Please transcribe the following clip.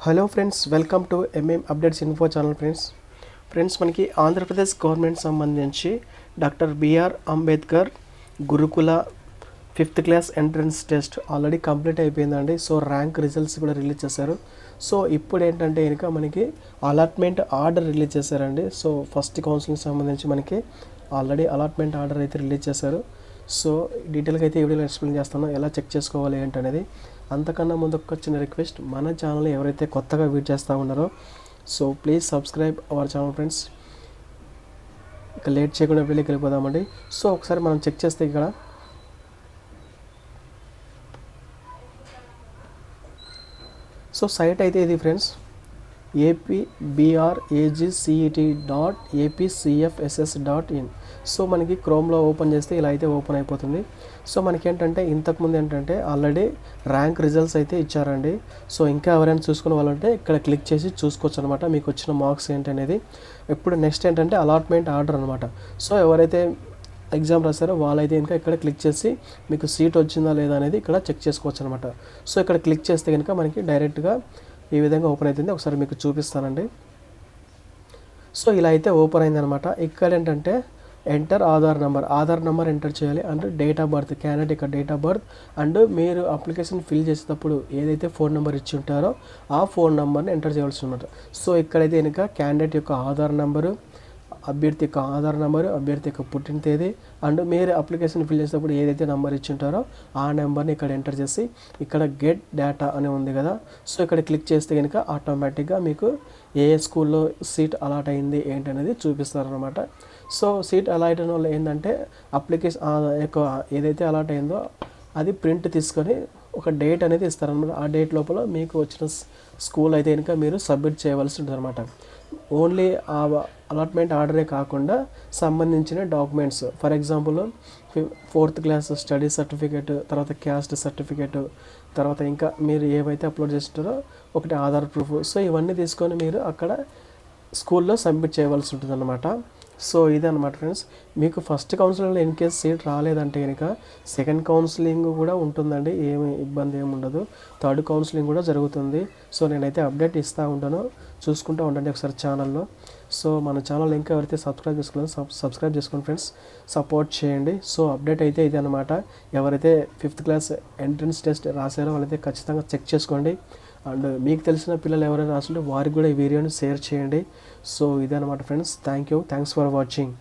Hello friends, welcome to updates info channel. Friends మనకి Andhra Pradesh government సంబంధించి doctor BR Ambedkar గురుకుల 5th class entrance test already complete అయిపోయిందండి. So rank results కూడా release చేశారు. So ఇప్పుడు ఏంటంటే కనుక మనకి అలాట్మెంట్ ఆర్డర్ రిలీజ్ చేశారండి. సో ఫస్ట్ కౌన్సిలింగ్ సంబంధించి మనకి ఆల్రెడీ అలాట్మెంట్ ఆర్డర్ అయితే రిలీజ్ చేశారు. సో డీటెయిల్గా అయితే ఈ వీడియోలో ఎక్స్ప్లెయిన్ చేస్తాను, ఎలా చెక్ చేసుకోవాలి ఏంటనేది. అంతకన్నా ముందు ఒక చిన్న రిక్వెస్ట్, మన ఛానల్ ఎవరైతే కొత్తగా వీట్ చేస్తూ ఉన్నారో so please subscribe our channel friends. ఇక లేట్ చేయకుండా వీడియోకి వెళ్ళిపోదామండి. సో ఒకసారి మనం చెక్ చేస్తే ఇక్కడ సో సైట్ అయితే ఇది ఫ్రెండ్స్, apbragcet.apcfss.in. సో మనకి క్రోమ్లో ఓపెన్ చేస్తే ఇలా అయితే ఓపెన్ అయిపోతుంది. సో మనకేంటంటే ఇంతకుముందు ఏంటంటే ఆల్రెడీ ర్యాంక్ రిజల్ట్స్ అయితే ఇచ్చారండి. సో ఇంకా ఎవరైనా చూసుకునే వాళ్ళంటే ఇక్కడ క్లిక్ చేసి చూసుకోవచ్చు అనమాట, మీకు వచ్చిన మార్క్స్ ఏంటి అనేది. ఇప్పుడు నెక్స్ట్ ఏంటంటే అలాట్మెంట్ ఆర్డర్ అనమాట. సో ఎవరైతే ఎగ్జామ్ రాశారో వాళ్ళైతే ఇంకా ఇక్కడ క్లిక్ చేసి మీకు సీట్ వచ్చిందా లేదా అనేది ఇక్కడ చెక్ చేసుకోవచ్చు అనమాట. సో ఇక్కడ క్లిక్ చేస్తే కనుక మనకి డైరెక్ట్గా ఈ విధంగా ఓపెన్ అవుతుంది. ఒకసారి మీకు చూపిస్తానండి. సో ఇలా అయితే ఓపెన్ అయిందనమాట. ఇక్కడ ఏంటంటే ఎంటర్ ఆధార్ నెంబర్ ఎంటర్ చేయాలి. And date of birth, candidate ఇక్కడ డేట్ ఆఫ్ బర్త్ అండ్ మీరు అప్లికేషన్ ఫిల్ చేసేటప్పుడు ఏదైతే ఫోన్ నెంబర్ ఇచ్చి ఉంటారో ఆ ఫోన్ నెంబర్ని ఎంటర్ చేయాల్సి అనమాట. సో ఇక్కడైతే కనుక క్యాండిడేట్ యొక్క ఆధార్ నెంబరు, అభ్యర్థి యొక్క ఆధార్ నెంబరు, అభ్యర్థి యొక్క పుట్టిన తేదీ అండ్ మీరు అప్లికేషన్ ఫిల్ చేసేటప్పుడు ఏదైతే నెంబర్ ఇచ్చి ఉంటారో ఆ నెంబర్ని ఇక్కడ ఎంటర్ చేసి ఇక్కడ గెట్ డేటా అని ఉంది కదా, సో ఇక్కడ క్లిక్ చేస్తే కనుక ఆటోమేటిక్గా మీకు ఏ స్కూల్లో సీట్ అలాట్ అయింది ఏంటనేది చూపిస్తారనమాట. సో సీట్ అలాట్ అయిన వాళ్ళు ఏంటంటే అప్లికేషన్ యొక్క ఏదైతే అలాట్ అయిందో అది ప్రింట్ తీసుకొని ఒక డేట్ అనేది ఇస్తారనమాట. ఆ డేట్ లోపల మీకు వచ్చిన స్కూల్ అయితే కనుక మీరు సబ్మిట్ చేయవలసి ఉంటుంది అనమాట. ఓన్లీ ఆ అలాట్మెంట్ ఆర్డరే కాకుండా సంబంధించిన documents, for example 4th class study certificate, తర్వాత క్యాస్ట్ సర్టిఫికేట్, తర్వాత ఇంకా మీరు ఏవైతే అప్లోడ్ చేస్తారో ఒకటి ఆధార్ ప్రూఫ్. సో ఇవన్నీ తీసుకొని మీరు అక్కడ స్కూల్లో సబ్మిట్ చేయవలసి ఉంటుంది అనమాట. సో ఇదే అనమాట ఫ్రెండ్స్. మీకు ఫస్ట్ కౌన్సిలింగ్లో ఇన్ కేస్ సీట్ రాలేదంటే కనుక సెకండ్ కౌన్సిలింగ్ కూడా ఉంటుందండి, ఏమి ఇబ్బంది ఏమి ఉండదు. థర్డ్ కౌన్సిలింగ్ కూడా జరుగుతుంది. సో నేనైతే అప్డేట్ ఇస్తూ ఉంటాను, చూసుకుంటూ ఉండండి ఒకసారి ఛానల్లో. సో మన ఛానల్ ఇంకా ఎవరైతే సబ్స్క్రైబ్ చేసుకోండి ఫ్రెండ్స్, సపోర్ట్ చేయండి. సో అప్డేట్ అయితే ఇదే అనమాట. ఎవరైతే 5th క్లాస్ ఎంట్రన్స్ టెస్ట్ రాశారో వాళ్ళైతే ఖచ్చితంగా చెక్ చేసుకోండి. అండ్ మీకు తెలిసిన పిల్లలు ఎవరైనా రాస్తుంటే వారికి కూడా ఈ వీడియోని షేర్ చేయండి. సో ఇదే అనమాట ఫ్రెండ్స్. Thanks for watching.